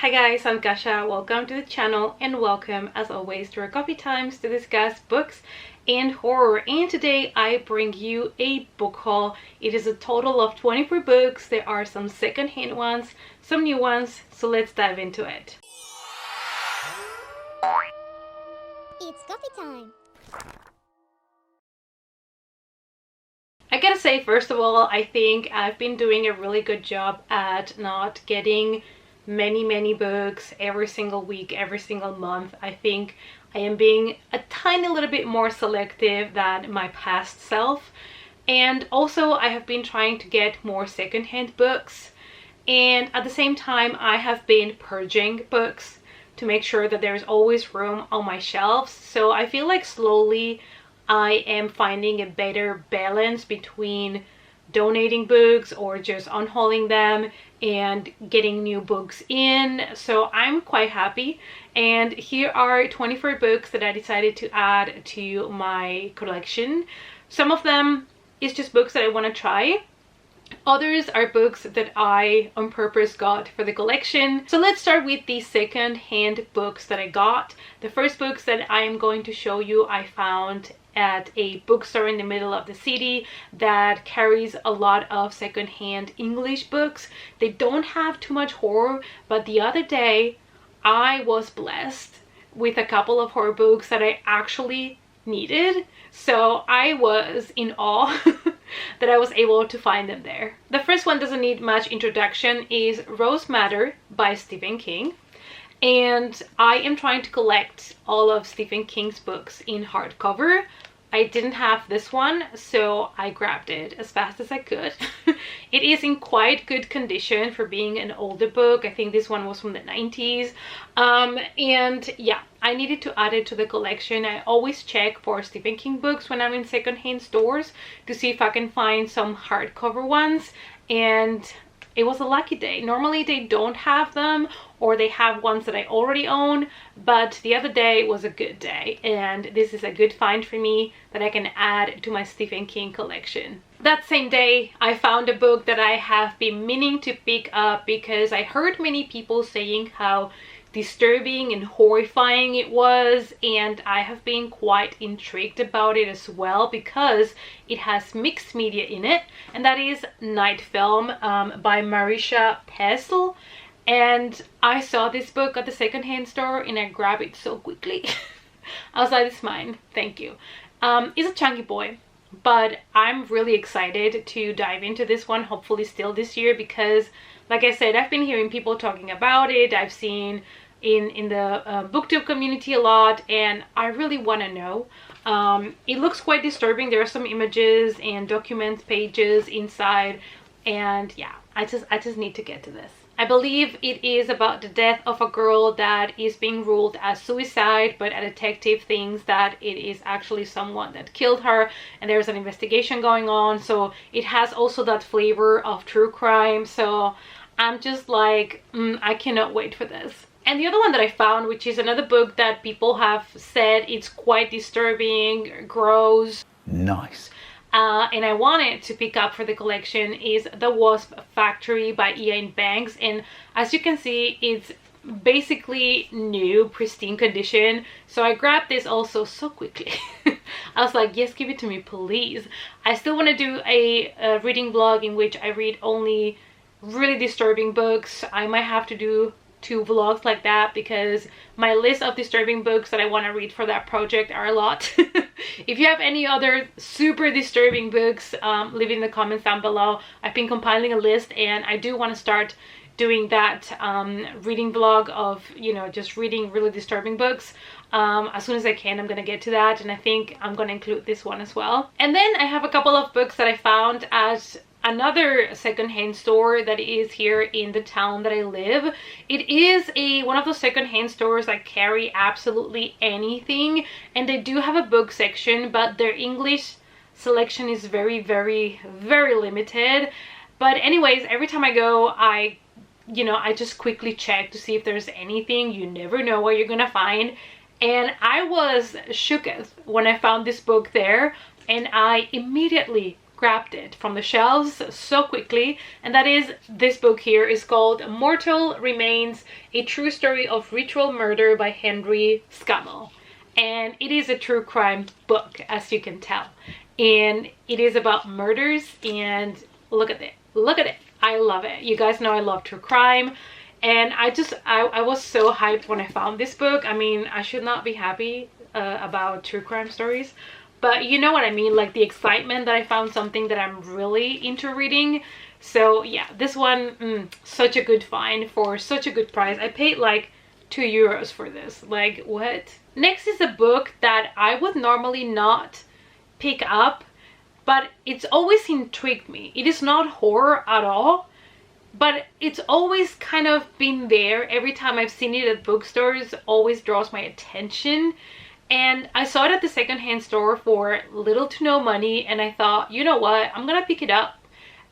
Hi guys, I'm Kasha. Welcome to the channel and welcome as always to our coffee times to discuss books and horror. And today I bring you a book haul. It is a total of 24 books. There are some second-hand ones, some new ones, so let's dive into it. It's coffee time. I gotta say, first of all, I think I've been doing a really good job at not getting many books every single week, every single month. I think I am being a tiny little bit more selective than my past self. And also I have been trying to get more secondhand books, and at the same time I have been purging books to make sure that there's always room on my shelves. So I feel like slowly I am finding a better balance between donating books or just unhauling them and getting new books in. So I'm quite happy, and here are 24 books that I decided to add to my collection. Some of them is just books that I want to try. Others are books that I on purpose got for the collection. So let's start with the second-hand books that I got. The first books that I am going to show you I found at a bookstore in the middle of the city that carries a lot of second-hand English books. They don't have too much horror, but the other day I was blessed with a couple of horror books that I actually needed. So I was in awe that I was able to find them there. The first one doesn't need much introduction, is Rose Madder by Stephen King. And I am trying to collect all of Stephen King's books in hardcover. I didn't have this one, so I grabbed it as fast as I could. It is in quite good condition for being an older book. I think this one was from the 90s. And yeah, I needed to add it to the collection. I always check for Stephen King books when I'm in secondhand stores to see if I can find some hardcover ones. And it was a lucky day. Normally they don't have them, or they have ones that I already own, but the other day was a good day, and this is a good find for me that I can add to my Stephen King collection. That same day I found a book that I have been meaning to pick up because I heard many people saying how disturbing and horrifying it was, and I have been quite intrigued about it as well because it has mixed media in it, and that is Night Film by Marisha Pestle. And I saw this book at the secondhand store and I grabbed it so quickly. I was like, it's mine, thank you. It's a chunky boy, but I'm really excited to dive into this one, hopefully still this year, because like I said, I've been hearing people talking about it. I've seen in the booktube community a lot, and I really want to know. It looks quite disturbing. There are some images and document pages inside, and yeah, I just need to get to this. I believe it is about the death of a girl that is being ruled as suicide, but a detective thinks that it is actually someone that killed her, and there's an investigation going on. So it has also that flavor of true crime. So I'm just like, I cannot wait for this. And the other one that I found, which is another book that people have said it's quite disturbing, gross. Nice. And I wanted to pick up for the collection, is The WASP Factory by Ian Banks. And as you can see, it's basically new, pristine condition. So I grabbed this also so quickly. I was like, yes, give it to me, please. I still want to do a reading vlog in which I read only really disturbing books. I might have to do 2 vlogs like that because my list of disturbing books that I want to read for that project are a lot. If you have any other super disturbing books, leave it in the comments down below. I've been compiling a list, and I do want to start doing that reading vlog of, you know, just reading really disturbing books. As soon as I can, I'm gonna get to that, and I think I'm gonna include this one as well. And then I have a couple of books that I found at another secondhand store that is here in the town that I live. It is one of those secondhand stores that carry absolutely anything, and they do have a book section, but their English selection is very limited. But anyways, every time I go, I just quickly check to see if there's anything. You never know what you're gonna find, and I was shooketh when I found this book there, and I immediately grabbed it from the shelves so quickly, and that is this book here. Is called Mortal Remains, a true story of ritual murder by Henry Scammell. And it is a true crime book, as you can tell, and it is about murders. And look at it, look at it. I love it. You guys know I love true crime, and I was so hyped when I found this book. I mean, I should not be happy about true crime stories, but you know what I mean, like the excitement that I found something that I'm really into reading. So yeah, this one, such a good find for such a good price. I paid like €2 for this. Like, what? Next is a book that I would normally not pick up, but it's always intrigued me. It is not horror at all, but it's always kind of been there. Every time I've seen it at bookstores, always draws my attention. And I saw it at the secondhand store for little to no money, and I thought, you know what, I'm gonna pick it up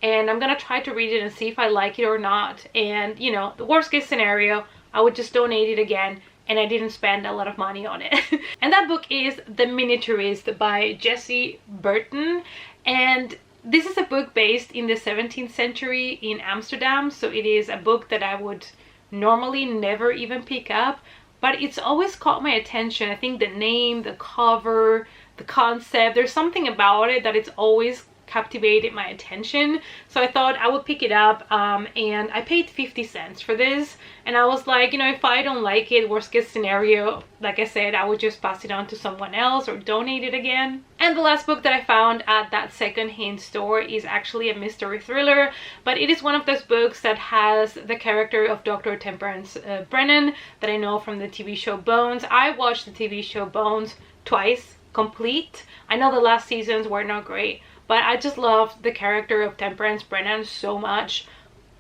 and I'm gonna try to read it and see if I like it or not. And you know, the worst case scenario, I would just donate it again, and I didn't spend a lot of money on it. And that book is The Miniaturist by Jessie Burton. And this is a book based in the 17th century in Amsterdam. So it is a book that I would normally never even pick up, but it's always caught my attention. I think the name, the cover, the concept, there's something about it that it's always captivated my attention. So I thought I would pick it up, and I paid 50 cents for this. And I was like, you know, if I don't like it, worst case scenario, like I said, I would just pass it on to someone else or donate it again. And the last book that I found at that secondhand store is actually a mystery thriller, but it is one of those books that has the character of Dr. Temperance Brennan that I know from the TV show Bones. I watched the TV show Bones twice complete. I know the last seasons were not great, but I just love the character of Temperance Brennan so much.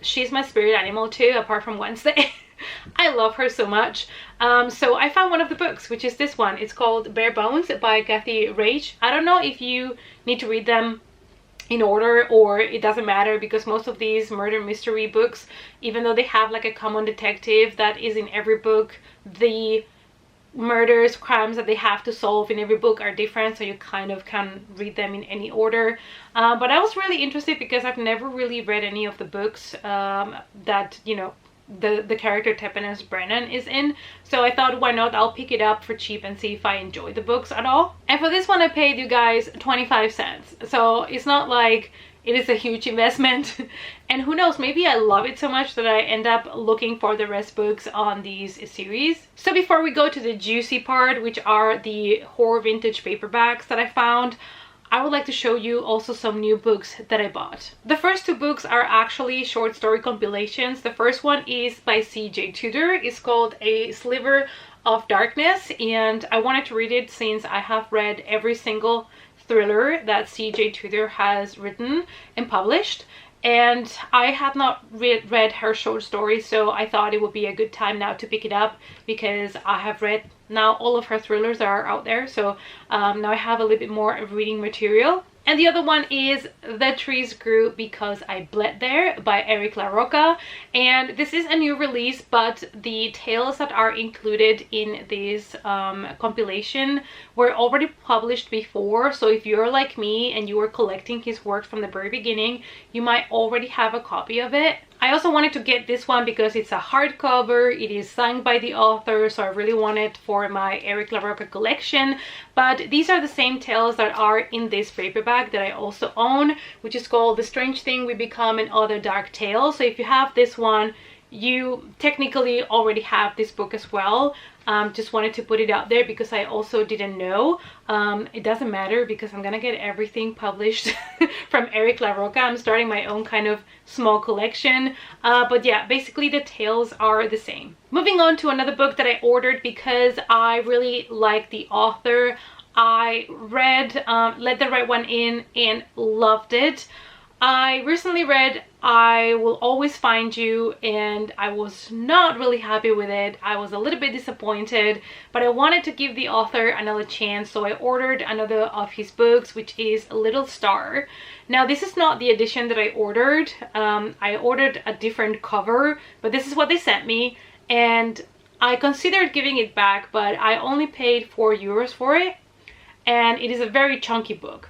She's my spirit animal too, apart from Wednesday. I love her so much. So I found one of the books, which is this one. It's called Bare Bones by Kathy Rage. I don't know if you need to read them in order or it doesn't matter, because most of these murder mystery books, even though they have like a common detective that is in every book, the murders, crimes that they have to solve in every book are different, so you kind of can read them in any order. But I was really interested because I've never really read any of the books that, you know, the character Temperance Brennan is in. So I thought, why not, I'll pick it up for cheap and see if I enjoy the books at all. And for this one I paid, you guys, 25 cents. So it's not like it is a huge investment. And who knows, maybe I love it so much that I end up looking for the rest books on these series. So before we go to the juicy part, which are the horror vintage paperbacks that I found, I would like to show you also some new books that I bought. The first two books are actually short story compilations. The first one is by C.J. Tudor. It's called A Sliver of Darkness, and I wanted to read it since I have read every single thriller that C.J. Tudor has written and published, and I had not read her short stories, so I thought it would be a good time now to pick it up, because I have read now all of her thrillers that are out there. So now I have a little bit more reading material. And the other one is The Trees Grew Because I Bled There by Eric LaRocca. And this is a new release, but the tales that are included in this compilation were already published before. So if you're like me and you were collecting his work from the very beginning, you might already have a copy of it. I also wanted to get this one because it's a hardcover, it is signed by the author, so I really want it for my Eric LaRocca collection. But these are the same tales that are in this paperback that I also own, which is called The Strange Thing We Become and Other Dark Tales. So if you have this one, you technically already have this book as well. Just wanted to put it out there because I also didn't know. It doesn't matter because I'm gonna get everything published from Eric LaRocca. I'm starting my own kind of small collection. But yeah, basically the tales are the same. Moving on to another book that I ordered because I really like the author. I read Let the Right One In and loved it. I recently read I Will Always Find You, and I was not really happy with it. I was a little bit disappointed, but I wanted to give the author another chance, so I ordered another of his books, which is Little Star. Now this is not the edition that I ordered. I ordered a different cover, but this is what they sent me, and I considered giving it back, but I only paid €4 for it, and it is a very chunky book.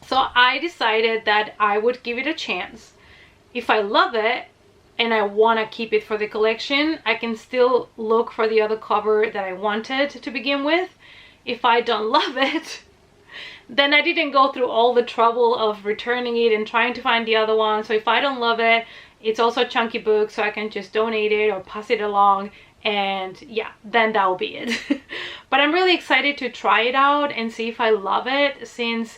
So I decided that I would give it a chance. If I love it and I want to keep it for the collection, I can still look for the other cover that I wanted to begin with. If I don't love it, then I didn't go through all the trouble of returning it and trying to find the other one. So if I don't love it, it's also a chunky book, so I can just donate it or pass it along, and yeah, then that'll be it. But I'm really excited to try it out and see if I love it, since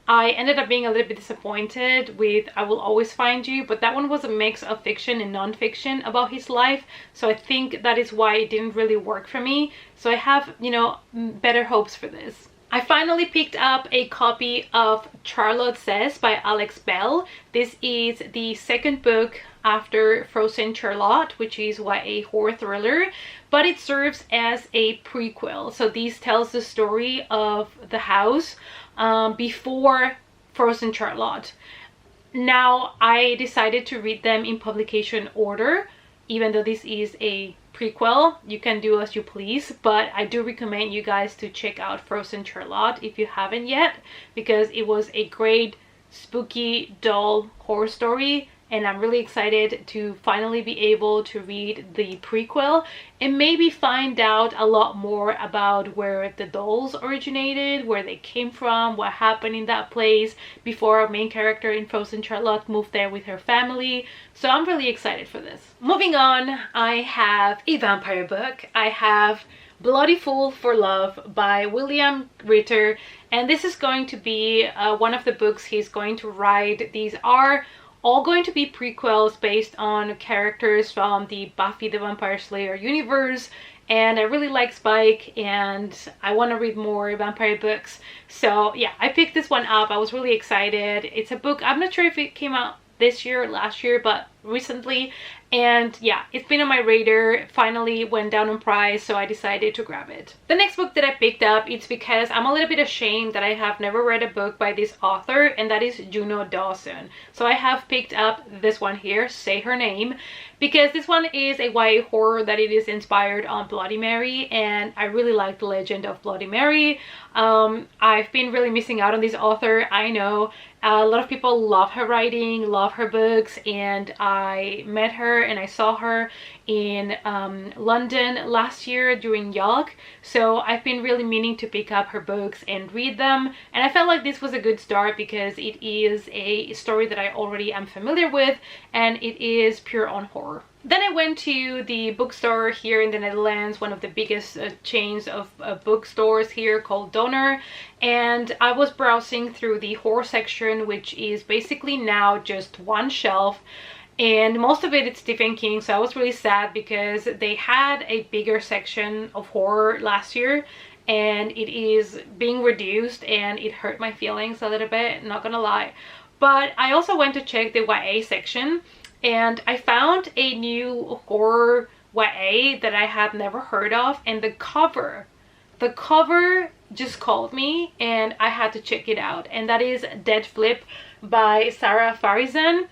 I ended up being a little bit disappointed with I Will Always Find You, but that one was a mix of fiction and non-fiction about his life, so I think that is why it didn't really work for me. So I have, you know, better hopes for this. I finally picked up a copy of Charlotte Says by Alex Bell. This is the second book after Frozen Charlotte, which is YA horror thriller, but it serves as a prequel. So this tells the story of the house before Frozen Charlotte. Now, I decided to read them in publication order, even though this is a prequel. You can do as you please, but I do recommend you guys to check out Frozen Charlotte if you haven't yet, because it was a great spooky doll horror story, and I'm really excited to finally be able to read the prequel and maybe find out a lot more about where the dolls originated, where they came from, what happened in that place before our main character in Frozen Charlotte moved there with her family. So I'm really excited for this. Moving on, I have a vampire book. I have Bloody Fool for Love by William Ritter, and this is going to be one of the books he's going to write. These are all going to be prequels based on characters from the Buffy the Vampire Slayer universe, and I really like Spike and I want to read more vampire books. So yeah, I picked this one up. I was really excited. It's a book, I'm not sure if it came out this year or last year, but recently, and yeah, it's been on my radar. Finally went down in price, so I decided to grab it. The next book that I picked up, it's because I'm a little bit ashamed that I have never read a book by this author, and that is Juno Dawson. So I have picked up this one here, Say Her Name, because this one is a YA horror that it is inspired on Bloody Mary, and I really like the legend of Bloody Mary. I've been really missing out on this author, I know. A lot of people love her writing, love her books, and I met her and I saw her in London last year during YALC. So I've been really meaning to pick up her books and read them, and I felt like this was a good start because it is a story that I already am familiar with, and it is pure on horror. Then I went to the bookstore here in the Netherlands, one of the biggest chains of bookstores here, called Donor, and I was browsing through the horror section, which is basically now just one shelf, and most of it is Stephen King. So I was really sad because they had a bigger section of horror last year and it is being reduced, and it hurt my feelings a little bit, not gonna lie. But I also went to check the YA section, and I found a new horror YA that I had never heard of, and the cover just called me and I had to check it out, and that is Dead Flip by Sarah Farizan.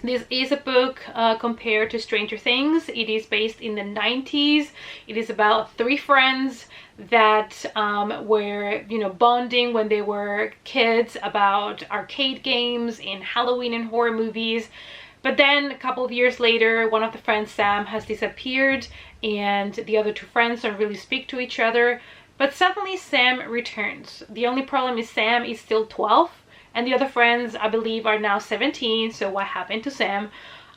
This is a book compared to Stranger Things. It is based in the 90s. It is about three friends that were, you know, bonding when they were kids about arcade games and Halloween and horror movies. But then a couple of years later, one of the friends, Sam, has disappeared, and the other two friends don't really speak to each other. But suddenly Sam returns. The only problem is Sam is still 12, and the other friends, I believe, are now 17. So what happened to Sam?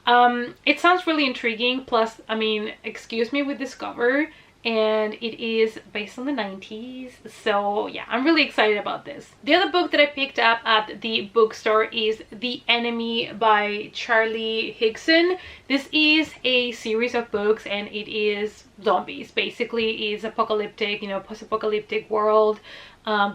It sounds really intriguing. Plus, I mean, excuse me with this cover, and it is based on the 90s. So yeah, I'm really excited about this. The other book that I picked up at the bookstore is The Enemy by Charlie Higson. This is a series of books, and it is zombies. Basically, it's apocalyptic, you know, post-apocalyptic world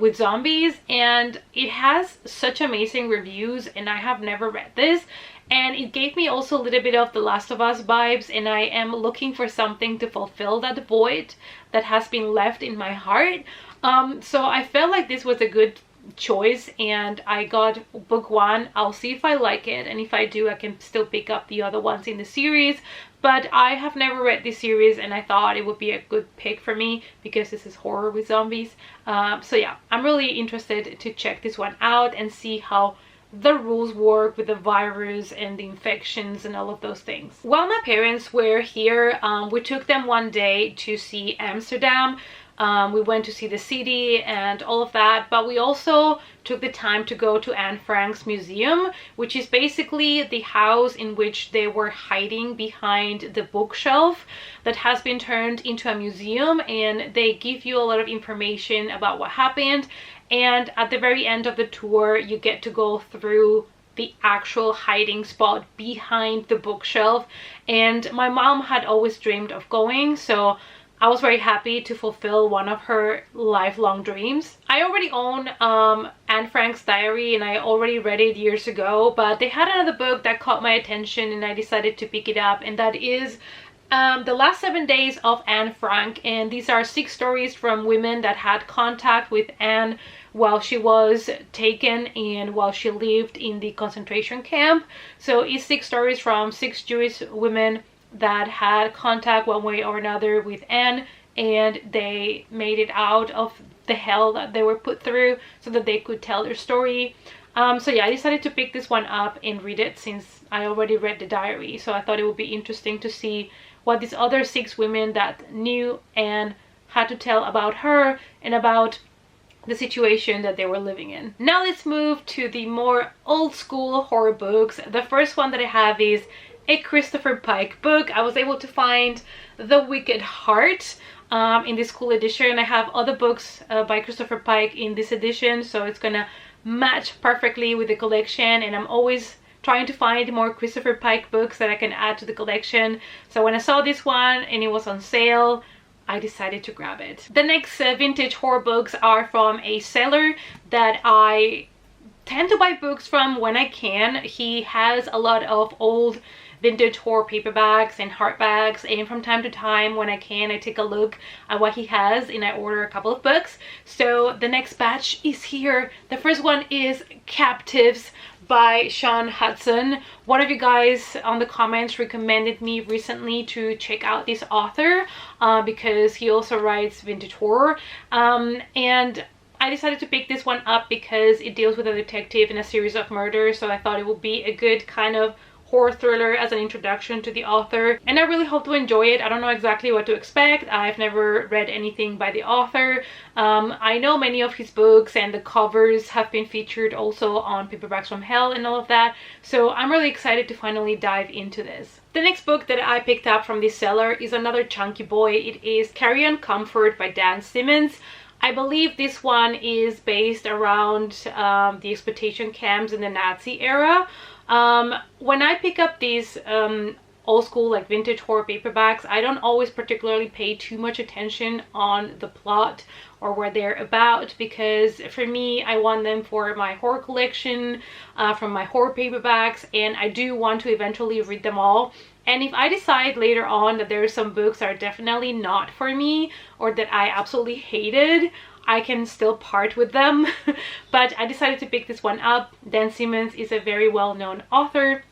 with zombies, and it has such amazing reviews, and I have never read this. And it gave me also a little bit of The Last of Us vibes, and I am looking for something to fulfill that void that has been left in my heart. So I felt like this was a good choice, and I got book one. I'll see if I like it, and if I do, I can still pick up the other ones in the series. but I have never read this series and I thought it would be a good pick for me because this is horror with zombies. So yeah, I'm really interested to check this one out and see how the rules work with the virus and the infections and all of those things. While my parents were here, we took them one day to see Amsterdam. We went to see the city and all of that, but we also took the time to go to Anne Frank's museum, which is basically the house in which they were hiding behind the bookshelf that has been turned into a museum, and they give you a lot of information about what happened. And at the very end of the tour, you get to go through the actual hiding spot behind the bookshelf, and my mom had always dreamed of going, so I was very happy to fulfill one of her lifelong dreams. I already own Anne Frank's diary and I already read it years ago, but they had another book that caught my attention and I decided to pick it up, and that is The Last 7 Days of Anne Frank. And these are 6 stories from women that had contact with Anne while she was taken and while she lived in the concentration camp. So it's 6 stories from 6 Jewish women that had contact one way or another with Anne, and they made it out of the hell that they were put through so that they could tell their story. So yeah, I decided to pick this one up and read it since I already read the diary. So I thought it would be interesting to see what these other 6 women that knew Anne had to tell about her and about the situation that they were living in. Now let's move to the more old school horror books. The first one that I have is a Christopher Pike book. I was able to find The Wicked Heart in this cool edition. I have other books by Christopher Pike in this edition, so it's gonna match perfectly with the collection, and I'm always trying to find more Christopher Pike books that I can add to the collection. So when I saw this one and it was on sale, I decided to grab it. The next vintage horror books are from a seller that I tend to buy books from when I can. He has a lot of old vintage horror paperbacks and hardbacks, and from time to time when I can, I take a look at what he has and I order a couple of books. So the next batch is here. The first one is Captives by Sean Hudson. One of you guys on the comments recommended me recently to check out this author because he also writes vintage horror, and I decided to pick this one up because it deals with a detective in a series of murders, so I thought it would be a good kind of horror thriller as an introduction to the author, and I really hope to enjoy it. I don't know exactly what to expect. I've never read anything by the author. I know many of his books and the covers have been featured also on Paperbacks from Hell and all of that, so I'm really excited to finally dive into this. The next book that I picked up from this seller is another chunky boy. It is Carry On Comfort by Dan Simmons. I believe this one is based around the exploitation camps in the Nazi era. When I pick up these old school like vintage horror paperbacks, I don't always particularly pay too much attention on the plot or what they're about, because for me, I want them for my horror collection, from my horror paperbacks, and I do want to eventually read them all. And if I decide later on that there are some books that are definitely not for me or that I absolutely hated, I can still part with them. But I decided to pick this one up. Dan Simmons is a very well-known author.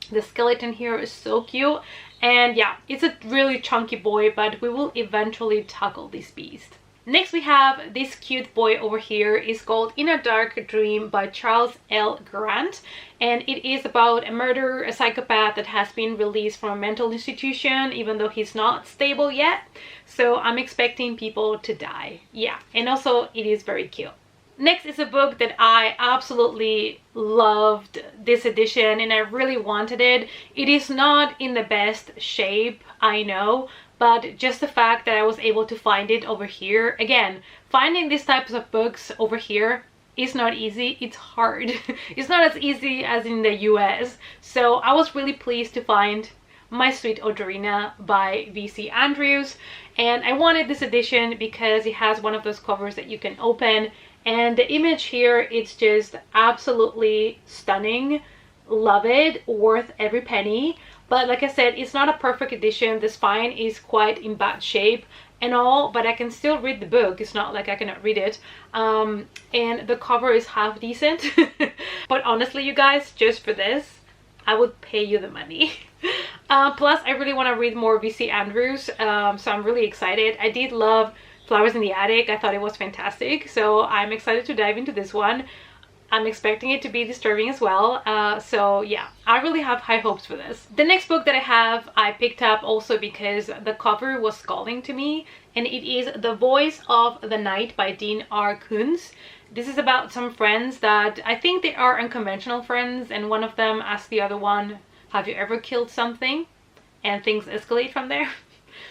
The skeleton here is so cute, and yeah, it's a really chunky boy, but we will eventually tackle this beast. Next we have this cute boy over here. Is called In a Dark Dream by Charles L. Grant, and it is about a murderer, a psychopath that has been released from a mental institution even though he's not stable yet. So I'm expecting people to die. Yeah, and also it is very cute. Next is a book that I absolutely loved this edition and I really wanted it. It is not in the best shape, I know, but just the fact that I was able to find it over here. Again, finding these types of books over here is not easy. It's hard. It's not as easy as in the US. So I was really pleased to find My Sweet Audrina by V.C. Andrews, and I wanted this edition because it has one of those covers that you can open, and the image here, it's just absolutely stunning. Love it, worth every penny. But like I said, it's not a perfect edition. The spine is quite in bad shape and all, but I can still read the book. It's not like I cannot read it. And the cover is half decent. But honestly, you guys, just for this, I would pay you the money. Plus, I really want to read more V.C. Andrews, so I'm really excited. I did love Flowers in the Attic. I thought it was fantastic, so I'm excited to dive into this one. I'm expecting it to be disturbing as well. So yeah, I really have high hopes for this. The next book that I picked up also because the cover was calling to me, and it is The Voice of the Night by Dean R. Koontz. This is about some friends that I think they are unconventional friends, and one of them asks the other one, have you ever killed something? And things escalate from there.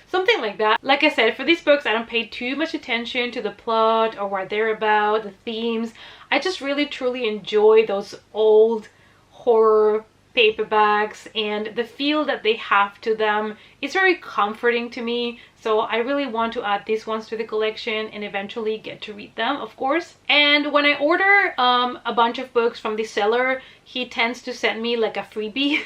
Something like that. Like I said, for these books, I don't pay too much attention to the plot or what they're about, the themes. I just really truly enjoy those old horror paperbacks, and the feel that they have to them is very comforting to me. So I really want to add these ones to the collection and eventually get to read them, of course. And when I order a bunch of books from the seller, he tends to send me like a freebie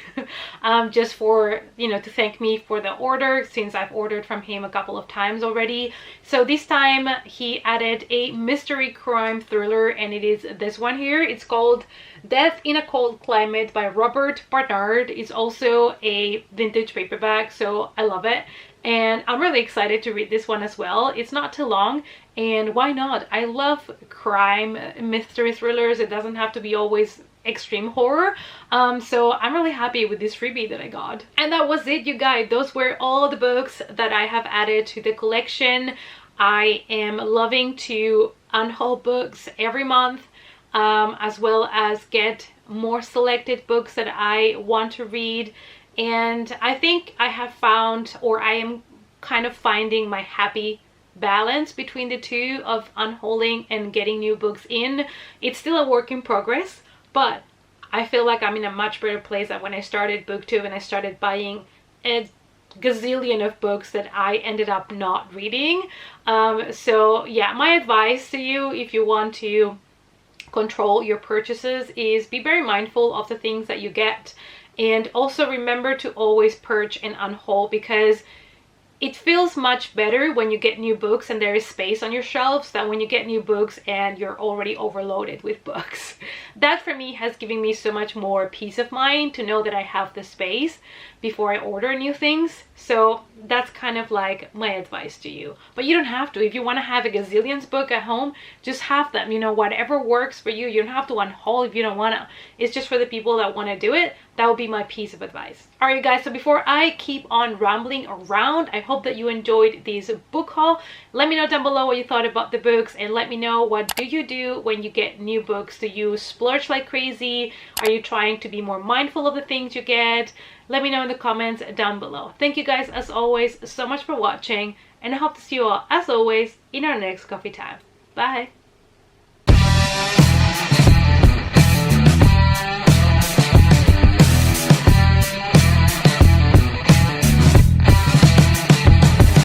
just for, you know, to thank me for the order, since I've ordered from him a couple of times already. So this time he added a mystery crime thriller, and it is this one here. It's called Death in a Cold Climate by Robert Barnard. It's also a vintage paperback, so I love it. And I'm really excited to read this one as well. It's not too long, and why not? I love crime mystery thrillers. It doesn't have to be always extreme horror. So I'm really happy with this freebie that I got. And that was it, you guys. Those were all the books that I have added to the collection. I am loving to unhaul books every month, as well as get more selected books that I want to read. And I think I have found, or I am kind of finding, my happy balance between the two of unhauling and getting new books in. It's still a work in progress, but I feel like I'm in a much better place than when I started booktube and I started buying a gazillion of books that I ended up not reading. So yeah, my advice to you, if you want to control your purchases, is be very mindful of the things that you get. And also remember to always purge and unhaul, because it feels much better when you get new books and there is space on your shelves than when you get new books and you're already overloaded with books. That for me has given me so much more peace of mind to know that I have the space before I order new things. So that's kind of like my advice to you. But you don't have to. If you want to have a gazillions book at home, just have them. You know, whatever works for you. You don't have to unhaul if you don't want to. It's just for the people that want to do it. That would be my piece of advice. Alright guys, so before I keep on rambling around, I hope that you enjoyed this book haul. Let me know down below what you thought about the books, and let me know, what do you do when you get new books? Do you splurge like crazy? Are you trying to be more mindful of the things you get? Let me know in the comments down below. Thank you guys as always so much for watching, and I hope to see you all as always in our next coffee time. Bye!